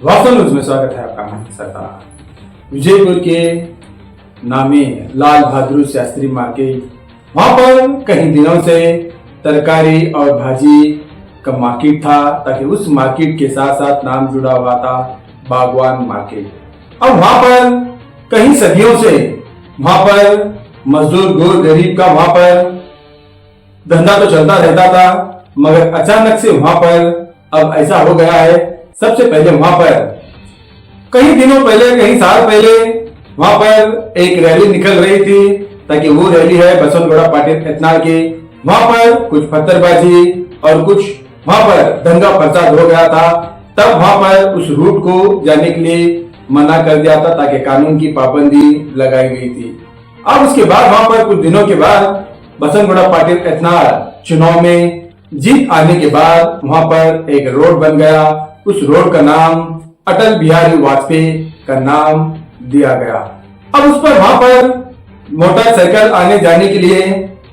वास्तव न्यूज में स्वागत है आपका। मैं सरदार विजयपुर के नामी लाल बहादुर शास्त्री मार्केट, वहां पर कई दिनों से तरकारी और भाजी का मार्केट था, ताकि उस मार्केट के साथ साथ नाम जुड़ा हुआ था बागवान मार्केट। अब वहां पर कई सदियों से वहां पर मजदूर गोर गरीब का वहां पर धंधा तो चलता रहता था, मगर अचानक से वहां पर अब ऐसा हो गया है। सबसे पहले वहां पर कई दिनों पहले, कई साल पहले वहां पर एक रैली निकल रही थी, ताकि वो रैली है बसंतगौड़ा पाटिल एथनाल की। वहां पर कुछ पत्थरबाजी और कुछ वहां पर दंगा फसाद हो गया था। तब वहां पर उस रूट को जाने के लिए मना कर दिया था, ताकि कानून की पाबंदी लगाई गई थी। अब उसके बाद वहां पर कुछ दिनों के बाद बसंतगौड़ा पाटिल एथनाल चुनाव में जीत आने के बाद वहां पर एक रोड बन गया। उस रोड का नाम अटल बिहारी वाजपेयी का नाम दिया गया। अब उस पर वहां पर मोटरसाइकिल आने जाने के लिए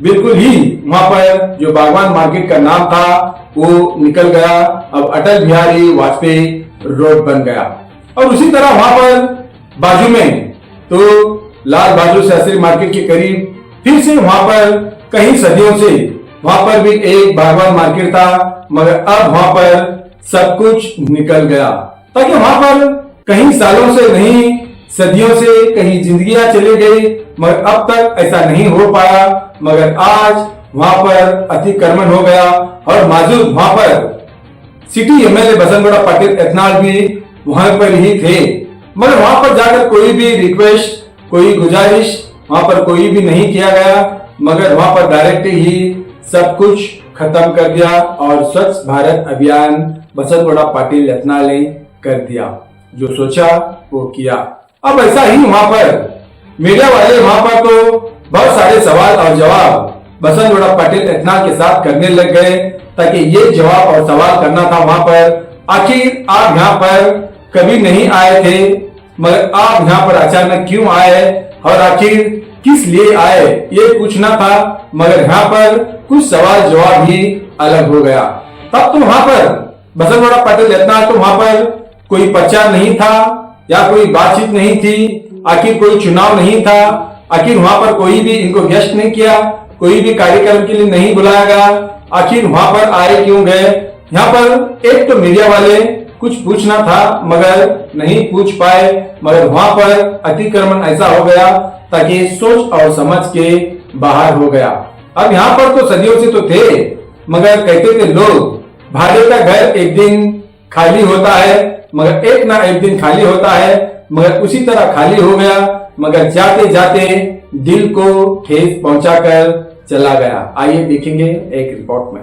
बिल्कुल ही वहां पर जो बागवान मार्केट का नाम था वो निकल गया। अब अटल बिहारी वाजपेयी रोड बन गया। और उसी तरह वहां पर बाजू में तो लाल बहादुर शास्त्री मार्केट के करीब फिर से वहां पर कई सदियों से वहां पर भी एक बागवान मार्केट था, मगर अब वहां पर सब कुछ निकल गया। ताकि वहां पर कई सालों से नहीं, सदियों से कहीं जिंदगियां चली गई, मगर अब तक ऐसा नहीं हो पाया। मगर आज वहां पर अतिक्रमण हो गया और मौजूद वहां पर सिटी एमएलए बसंतगौड़ा पाटिल एथनाल भी वहां पर ही थे, मगर वहां पर जाकर कोई भी रिक्वेस्ट, कोई गुजारिश वहां पर कोई भी नहीं किया गया, मगर वहां पर डायरेक्ट ही सब कुछ खत्म कर दिया और स्वच्छ भारत अभियान बसंतगौड़ा पाटिल एथनाल ने कर दिया। जो सोचा वो किया। अब ऐसा ही वहां पर मीडिया वाले वहां पर तो बहुत सारे सवाल और जवाब बसंतगौड़ा पाटिल एथनाल के साथ करने लग गए, ताकि ये जवाब और सवाल करना था वहां पर, आखिर आप यहाँ पर कभी नहीं आए थे, मगर आप यहाँ पर अचानक क्यों आए और आखिर किस लिए आए, ये पूछना था। मगर यहाँ पर कुछ सवाल जवाब ही अलग हो गया। तब तो वहां पर बसंतगौड़ा पाटिल एथनाल तो वहां पर कोई प्रचार नहीं था या कोई बातचीत नहीं थी, आखिर कोई चुनाव नहीं था, आखिर वहां पर कोई भी इनको गेस्ट नहीं किया, कोई भी कार्यक्रम के लिए नहीं बुलाया गया, आखिर वहां पर आए क्यों गए। यहाँ पर एक तो मीडिया वाले कुछ पूछना था मगर नहीं पूछ पाए, मगर वहां पर अतिक्रमण ऐसा हो गया ताकि सोच और समझ के बाहर हो गया। अब यहाँ पर तो सदियों से तो थे, मगर कहते थे लोग भाड़े का घर एक दिन खाली होता है, मगर एक ना एक दिन खाली होता है, मगर उसी तरह खाली हो गया, मगर जाते जाते दिल को ठेस पहुंचाकर चला गया। आइए देखेंगे एक रिपोर्ट में।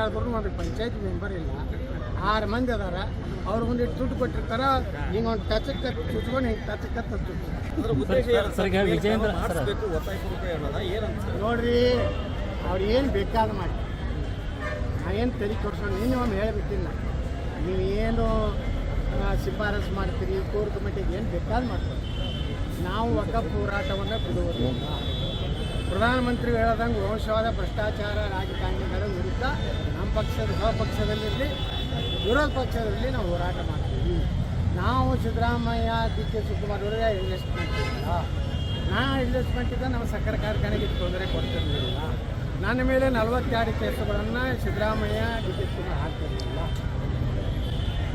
ಆದ್ರೂ ಒಂದು ಪಂಚಾಯತ್ ಮೆಂಬರ್ ಇಲ್ಲ, 6 ಮಂದಿ ಅದಾರ. ಅವ್ರು ಒಂದಿಟ್ಟು ದುಡ್ಡು ಕೊಟ್ಟಿರ್ತಾರ, ಹಿಂಗೆ ಒಂದು ಟಚಕ್ಕೆ ಚುಚ್ಕೊಂಡು ಹಿಂಗೆ ಟಚಕ್ಕೆ ನೋಡ್ರಿ, ಅವ್ರು ಏನು ಬೇಕಾದ ಮಾಡಿ. ನಾವೇನು ತಲೆ ಕೊಡ್ಸೋಣ, ನೀನು ಒಮ್ಮೆ ಹೇಳಿಬಿಟ್ಟಿಲ್ಲ. ನೀವು ಏನು ಶಿಫಾರಸು ಮಾಡ್ತೀರಿ ಕೋರ್ ಕಮಿಟಿಗೆ ಏನು ಬೇಕಾದ ಮಾಡ್ತೀವಿ. ನಾವು ವಕಫ್ ಹೋರಾಟವನ್ನು ಬಿಡುವುದಿಲ್ಲ. ಪ್ರಧಾನಮಂತ್ರಿಗಳು ಹೇಳ್ದಂಗೆ ವಂಶವಾದ ಭ್ರಷ್ಟಾಚಾರ ರಾಜಕಾರಣಿಗಳ ವಿರುದ್ಧ ನಮ್ಮ ಪಕ್ಷದ ಸ್ವಪಕ್ಷದಲ್ಲಿರಲಿ ವಿರೋಧ ಪಕ್ಷದಲ್ಲಿ ನಾವು ಹೋರಾಟ ಮಾಡ್ತೀವಿ. ನಾವು ಸಿದ್ದರಾಮಯ್ಯ DK ಶಿವಕುಮಾರ್ ಅವರಿಗೆ ಇನ್ವೆಸ್ಟ್ಮೆಂಟ್ ಇಲ್ಲ. ಇನ್ವೆಸ್ಟ್ಮೆಂಟಿಂದ ನಮ್ಮ ಸಕ್ಕರೆ ಕಾರ್ಖಾನೆಗೆ ತೊಂದರೆ ಕೊಡ್ತಿರಲಿಲ್ಲ. ನನ್ನ ಮೇಲೆ 42 ಕೇಸುಗಳನ್ನು ಸಿದ್ದರಾಮಯ್ಯ DK ಶಿವಕುಮಾರ್ ಹಾಕ್ತಿರಲಿಲ್ಲ.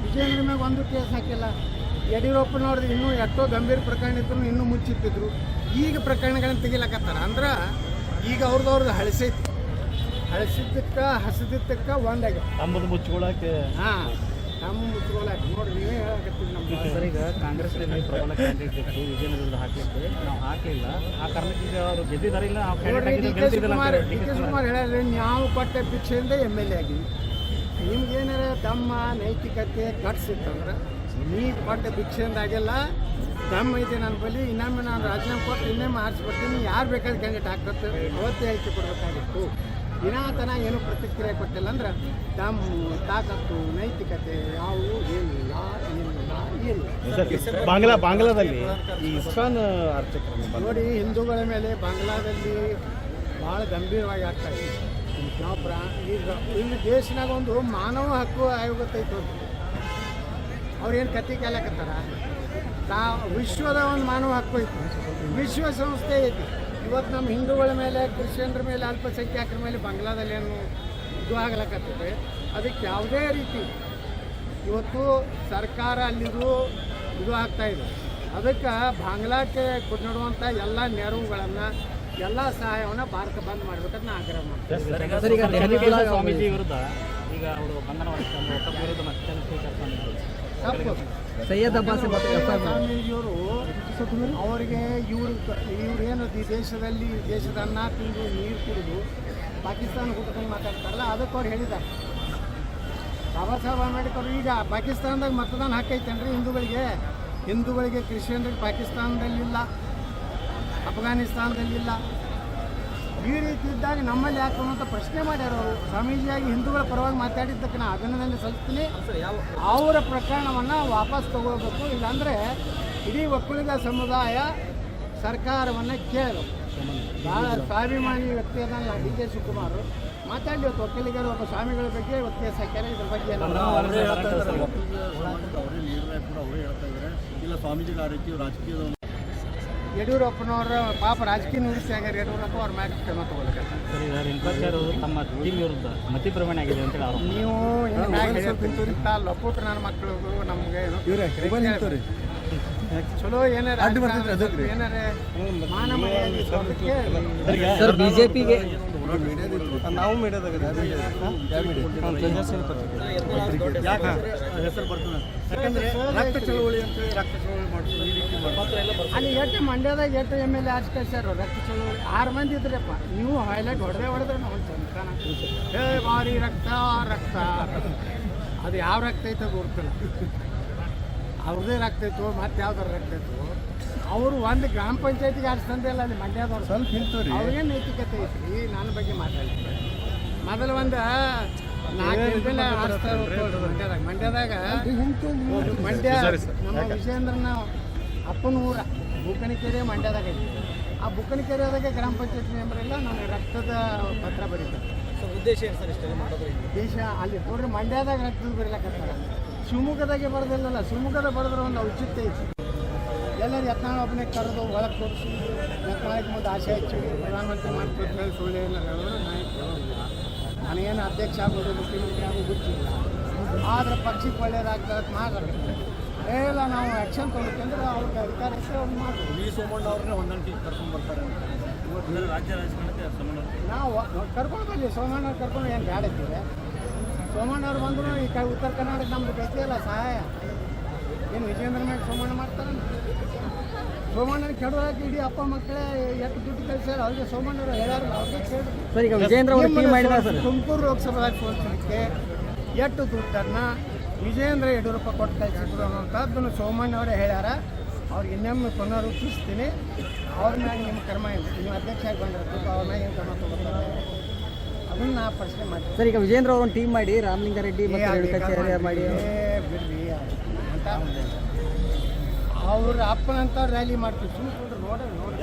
ವಿಜಯೇಂದ್ರ ಮ್ಯಾಗ ಒಂದು ಕೇಸ್ ಹಾಕಿಲ್ಲ. ಯಡಿಯೂರಪ್ಪನವ್ರದ್ದು ಇನ್ನೂ ಎಷ್ಟೋ ಗಂಭೀರ ಪ್ರಕರಣ ಇದ್ರು ಇನ್ನೂ ಮುಚ್ಚಿಟ್ಟಿದ್ರು. ಈಗ ಪ್ರಕರಣಗಳನ್ನು ತೆಗಿಲಕತ್ತಾರ. ಅಂದ್ರೆ ಈಗ ಅವ್ರದ್ದು ಹಸಿದಿದ್ದಕ್ಕೆ ಒಂದಾಗ ತಮ್ಮದು ಮುಚ್ಕೊಳ್ಳೋಕೆ. ಹಾಂ, ನಮ್ಮ ಮುಚ್ಕೊಳ್ಳೋಕೆ ನೋಡ್ರಿ, ನೀವೇ ಹೇಳಕತ್ತೀವಿ. ನಮ್ಮ ಸರ್, ಈಗ ಕಾಂಗ್ರೆಸ್ನಲ್ಲಿ ಪ್ರಬಲ ಕ್ಯಾಂಡಿಡೇಟ್ ಇತ್ತು, ವಿಜಯೇಂದ್ರ ವಿರುದ್ಧ ಹಾಕಲಿಕ್ಕೆ ನಾವು ಹಾಕಲಿಲ್ಲ. ಆ ಕಾರಣಕ್ಕೆ ಈಗ ಅವರು ಗೆದ್ದಿದ್ದಾರೆ. ಇಲ್ಲ DK ಶಿವಕುಮಾರ್ ಹೇಳಿದ್ರೆ ನಾವು ಕೊಟ್ಟ ಭಿಕ್ಷೆಯಿಂದ MLA ಆಗಿವಿ. ನಿಮ್ಗೇನಾರ ತಮ್ಮ ನೈತಿಕತೆ ಕಟ್ಸಿತ್ತಂದ್ರೆ ನೀವು ಕೊಟ್ಟ ಭಿಕ್ಷೆಯಿಂದ ಆಗಿಲ್ಲ. ದಮ್ಮ ಐತೆ ನನ್ನ ಬಳಿ, ಇನ್ನೊಮ್ಮೆ ನಾನು ರಾಜೀನಾಮೆ ಕೊಟ್ಟು ಇನ್ನೊಮ್ಮೆ ಆರಿಸ್ಬಿಡ್ತೀನಿ. ಯಾರು ಬೇಕಾದ್ರೆ ಕ್ಯಾಂಡಿಡೇಟ್ ಹಾಕ್ಬೇಕು ಅವತ್ತೇ ಹೇಳಿಕೆ ಕೊಡಬೇಕಾಗಿತ್ತು. ದಿನಾತನ ಏನು ಪ್ರತಿಕ್ರಿಯೆ ಕೊಟ್ಟಿಲ್ಲ ಅಂದ್ರೆ ದಮ್ಮು ತಾಕತ್ತು ನೈತಿಕತೆ ಯಾವುವು ಏನಿಲ್ಲ. ಬಾಂಗ್ಲಾದಲ್ಲಿ ಈ ಇಸ್ಕಾನ್ ಅರ್ಚಕರು ನೋಡಿ, ಹಿಂದೂಗಳ ಮೇಲೆ ಬಾಂಗ್ಲಾದಲ್ಲಿ ಭಾಳ ಗಂಭೀರವಾಗಿ ಆಗ್ತಾ ಇದೆ. ನಾವು ಈಗ ಇಲ್ಲಿ ದೇಶನಾಗ ಒಂದು ಮಾನವ ಹಕ್ಕು ಆಯೋಗ ಐತೆ. ಅವ್ರೇನು ಕತ್ತಿ ಕೇಳಕತ್ತಾರ? ವಿಶ್ವದ ಒಂದು ಮಾನವ ಹಕ್ಕು ಐತಿ, ವಿಶ್ವಸಂಸ್ಥೆ ಐತಿ. ಇವತ್ತು ನಮ್ಮ ಹಿಂದೂಗಳ ಮೇಲೆ, ಕ್ರಿಶ್ಚಿಯನ್ರ ಮೇಲೆ, ಅಲ್ಪಸಂಖ್ಯಾತರ ಮೇಲೆ ಬಾಂಗ್ಲಾದಲ್ಲಿ ಏನು ಇದು ಆಗ್ಲಕತ್ತದೆ. ಅದಕ್ಕೆ ಯಾವುದೇ ರೀತಿ ಇವತ್ತು ಸರ್ಕಾರ ಅಲ್ಲಿದು ಇದು ಆಗ್ತಾಯಿದೆ. ಅದಕ್ಕೆ ಬಾಂಗ್ಲಾಕ್ಕೆ ಕೊಡುವಂಥ ಎಲ್ಲ ನೆರವುಗಳನ್ನು, ಎಲ್ಲ ಸಹಾಯವನ್ನು ಭಾರತ ಬಂದ್ ಮಾಡಬೇಕಂತ ನಾನು ಆಗ್ರಹ ಮಾಡ್ತೀನಿ. ಸ್ವಾಮೀಜಿ ವಿರುದ್ಧ ಈಗ ಅವರು ಬಂಧನ ವಿರುದ್ಧ ಮತ್ತೆ ತಪ್ಪು. ಸೈಯದ್ ಅಬ್ಬಾಸ್ ಸ್ವಾಮೀಜಿಯವರು ಅವರಿಗೆ ಇವ್ರೇನು ಈ ದೇಶದ ಅನ್ನ ತಿಂದು ನೀರು ಕುಡಿದು ಪಾಕಿಸ್ತಾನ ಹುಟ್ಟಕೊಂಡು ಮಾತಾಡ್ತಾರಲ್ಲ, ಅದಕ್ಕೆ ಅವ್ರು ಹೇಳಿದ್ದಾರೆ. ಬಾಬಾ ಸಾಹೇಬ್ ಅಂಬೇಡ್ಕರ್ ಈಗ ಪಾಕಿಸ್ತಾನದಾಗ ಮತದಾನ ಹಾಕೈತೇನ್ರಿ ಹಿಂದೂಗಳಿಗೆ ಕ್ರಿಶ್ಚಿಯನ್ರಿಗೆ ಪಾಕಿಸ್ತಾನದಲ್ಲಿಲ್ಲ, ಅಫ್ಘಾನಿಸ್ತಾನದಲ್ಲಿಲ್ಲ. ಈ ರೀತಿ ಇದ್ದಾಗ ನಮ್ಮಲ್ಲಿ ಯಾಕೆ ಅನ್ನೋಂಥ ಪ್ರಶ್ನೆ ಮಾಡ್ಯಾರ ಅವರು. ಸ್ವಾಮೀಜಿಯಾಗಿ ಹಿಂದೂಗಳ ಪರವಾಗಿ ಮಾತಾಡಿದ್ದಕ್ಕೆ ನಾನು ಅಭಿನಂದನೆ ಸಲ್ಲಿಸ್ತೀನಿ. ಅವರ ಪ್ರಕರಣವನ್ನು ವಾಪಸ್ ತಗೋಬೇಕು. ಇಲ್ಲಾಂದರೆ ಇಡೀ ಒಕ್ಕಲಿಗ ಸಮುದಾಯ ಸರ್ಕಾರವನ್ನು ಕೇಳಬೇಕು. ಭಾಳ ಸ್ವಾಭಿಮಾನಿ ವ್ಯಕ್ತಿ ಅದಲ್ಲ DK ಶಿವಕುಮಾರ್. ಮಾತಾಡಲಿ ಇವತ್ತು ಒಕ್ಕಲಿಗರು ಒಬ್ಬ ಸ್ವಾಮಿಗಳ ಬಗ್ಗೆ ಇವತ್ತು ಕೇಸ್ ಹಾಕ್ಯಾರ. ಇದ್ರ ಬಗ್ಗೆ ಇಲ್ಲ ಸ್ವಾಮೀಜಿ ಆ ರೀತಿ ರಾಜಕೀಯದ ಯಡಿಯೂರಪ್ಪನವರ ಪಾಪ ರಾಜಕೀಯ ನಿವೃತ್ತಿ ಆಗ್ಯಾರ. ಯಡಿಯೂರಪ್ಪ ಅವ್ರ ಮ್ಯಾಗ ಕ್ರಮ ತಗೋಬೇಕಾಗ್ತದೆ. ತಮ್ಮ ಟೀಮ್ ವಿರುದ್ಧ ಮತಿ ಪ್ರಮಾಣ ಆಗಿದೆ ಅಂತೇಳಿ ಅವರು ನೀವು ಲಪೋಟ ನನ್ನ ಮಕ್ಕಳು ನಮಗೆ ಚಲೋ ಏನಾರ ಮಾನ ಮರ್ಯಾದೆ ಸರ್ ಬಿಜೆಪಿಗೆ ನಾವು ಮೀಡಿಯಾದಾಗ ಹೆಸರು ಬರ್ತದೆ. ಯಾಕಂದ್ರೆ ರಕ್ತ ಚಳವಳಿ ಅಂತ ರಕ್ತ ಚಳವಳಿ ಮಾಡ್ತೀವಿ. ಈ ರೀತಿ ಅಲ್ಲಿ ಎಷ್ಟು ಮಂಡ್ಯದಾಗ ಎಷ್ಟು MLA ಆರ್ಚ್ ಕಳ್ಸ್ಯಾರ ರಕ್ತ ಚಳವಳಿ. 6 ಮಂದಿ ಇದ್ರಪ್ಪ. ನೀವು ಹೈಲೈಟ್ ಹೊಡೆದ್ರೆ ನಾವು ಚಂತಾನ ಭಾರಿ ರಕ್ತ ಅದು ಯಾವ ರಕ್ತ ಐತೆ ಗೊತ್ತಿಲ್ಲ. ಅವ್ರದ್ದೇ ರಕ್ತ ಇತ್ತು, ಮತ್ತೆ ಯಾವ್ದಾರ ರಕ್ತ ಇತ್ತು. ಅವರು ಒಂದು ಗ್ರಾಮ ಪಂಚಾಯತಿಗೆ ಆರ್ಚ್ ತಂದಿಲ್ಲ ಅಲ್ಲಿ ಮಂಡ್ಯದವ್ರು. ಸ್ವಲ್ಪ ನಿಂತವ್ರಿ. ಅವ್ರಿಗೇನು ನೈತಿಕತೆ ಐತಿ? ನನ್ನ ಬಗ್ಗೆ ಮಾತಾಡ್ತಾರೆ. ಮೊದಲು ಒಂದು 4 ಮಂಡ್ಯದಾಗ ನಮ್ಮ ವಿಜಯೇಂದ್ರನ ಅಪ್ಪನ ಊರ ಬುಕ್ಕನಕೆರೆ ಮಂಡ್ಯದಾಗ ಐತಿ. ಆ ಬುಕ್ಕನಕೆರೆದಾಗ ಗ್ರಾಮ ಪಂಚಾಯತ್ ಮೆಂಬರ್ ಎಲ್ಲ ನನಗೆ ರಕ್ತದ ಪತ್ರ ಬರೀತಾರೆ. ಉದ್ದೇಶ ಏನು ಸರ್ ಇಷ್ಟೆಲ್ಲ ಮಾಡೋದು? ದೇಶ ಅಲ್ಲಿ ನೋಡ್ರಿ ಮಂಡ್ಯದಾಗ ರಕ್ತದ ಬರೀಲಕತ್ತಾರ. ಶಿವಮೊಗ್ಗದಾಗೆ ಬರೋದಿಲ್ಲಲ್ಲ. ಶಿವಮೊಗ್ಗದ ಬರೆದ್ರೆ ಒಂದು ಔಚಿತ್ಯ ಐತಿ. ಎಲ್ಲರೂ ಯತ್ನಾಳ್ ಒಬ್ಬನೇ ಕರೆದು ಒಳಗೆ ತೋರಿಸಿ ಯತ್ನಾಳಿಗೆ ಮುಂದೆ ಆಸೆ ಹಚ್ಚಿ ಪ್ರಧಾನಮಂತ್ರಿ ಮಾಡ್ಕೊತ ಸುಳ್ಳು ಏನಾದ್ರು ನನಗೇನು ಅಧ್ಯಕ್ಷ ಆಗೋದು ಮುಖ್ಯಮಂತ್ರಿ ಆಗೋದು ಗೊತ್ತಿಲ್ಲ. ಆದರೆ ಪಕ್ಷಕ್ಕೆ ಒಳ್ಳೇದಾಗ್ತದೆ ಮಾತಾಡ್ತಾರೆ. ಎಲ್ಲ ನಾವು ಆ್ಯಕ್ಷನ್ ತೊಗೊಳ್ಬೇಕಂದ್ರೆ ಅವ್ರಿಗೆ ಅಧಿಕಾರಕ್ಕೆ ಅವ್ರು ಮಾಡ್ತೀವಿ. ವಿ ಸೋಮಣ್ಣ ಅವ್ರನ್ನೇ ಹೊಂದಾಣಿಕೆ ಕರ್ಕೊಂಡು ಬರ್ತಾರೆ. ರಾಜ್ಯ ರಾಜಕಾರಣಕ್ಕೆ ನಾವು ಕರ್ಕೊಂಡು ಬರಲಿ. ಸೋಮಣ್ಣ ಕರ್ಕೊಂಡು ಏನು ಬ್ಯಾಡ ಇದ್ದೀವಿ. ಸೋಮಣ್ಣ ಅವ್ರು ಬಂದರು ಈ ಉತ್ತರ ಕರ್ನಾಟಕ ನಮ್ದು ಬೇಕಿಲ್ಲ ಸಹಾಯ. ಏನು ವಿಜಯೇಂದ್ರ ಮ್ಯಾಗ ಸೋಮಣ್ಣ ಮಾಡ್ತಾರೆ. ಸೋಮಣ್ಣನ ಕೆಡೋಕೆ ಇಡೀ ಅಪ್ಪ ಮಕ್ಕಳೇ ಎಷ್ಟು ದುಡ್ಡು ಕಳಿಸ್ಯಾರ ಅವ್ರಿಗೆ ಸೋಮಣ್ಣವರು ಹೇಳಾರ ಅವ್ರಿಗೆ ಕೇಳಿ ಸರ್ ಈಗ ವಿಜೇಂದ್ರ ಅವರು ಟೀಮ್ ಮಾಡಿದ್ದಾರೆ ಸರ್. ತುಮಕೂರು ಲೋಕಸಭಾ ಸೋಲಿಸಲಿಕ್ಕೆ ಎಷ್ಟು ದುಡ್ಡನ್ನು ವಿಜೇಂದ್ರ ಯಡಿಯೂರಪ್ಪ ಕೊಟ್ಟು ಕಳಿಸಿದ್ರು ಅನ್ನೋಂಥದ್ದನ್ನು ಸೋಮಣ್ಣವರೇ ಹೇಳ್ಯಾರ. ಅವ್ರಿಗೆ ಇನ್ನೊಮ್ಮೆ ಪುನರುಚ್ಚಿಸ್ತೀನಿ. ಅವ್ರ ಮ್ಯಾಗ ನಿಮ್ಮ ಕರ್ಮ ಇಲ್ಲ, ನೀವು ಅಧ್ಯಕ್ಷ ಆಗಿ ಬಂದಿರ್ಬೇಕು, ಅವ್ರ ಮ್ಯಾಗ ಏನು ಕ್ರಮ ತಗೋತಾರೆ ಅದನ್ನು ನಾ ಪ್ರಶ್ನೆ ಮಾಡ್ತೀನಿ. ಸರ್ ಈಗ ವಿಜೇಂದ್ರ ಅವರು ಒಂದು ಟೀಮ್ ಮಾಡಿ ರಾಮಲಿಂಗಾರೆಡ್ಡಿ ಮತ್ತು ರೇಣುಕಾಚಾರ್ಯ ಮಾಡಿ ಬಿಡ್ರಿ ಅಂತ ಅವ್ರ ಅಪ್ಪನಂತ ರ್ಯಾಲಿ ಮಾಡ್ತೀವಿ ಸುಮ್ಮನೆ ನೋಡ್ರಿ ನೋಡಿ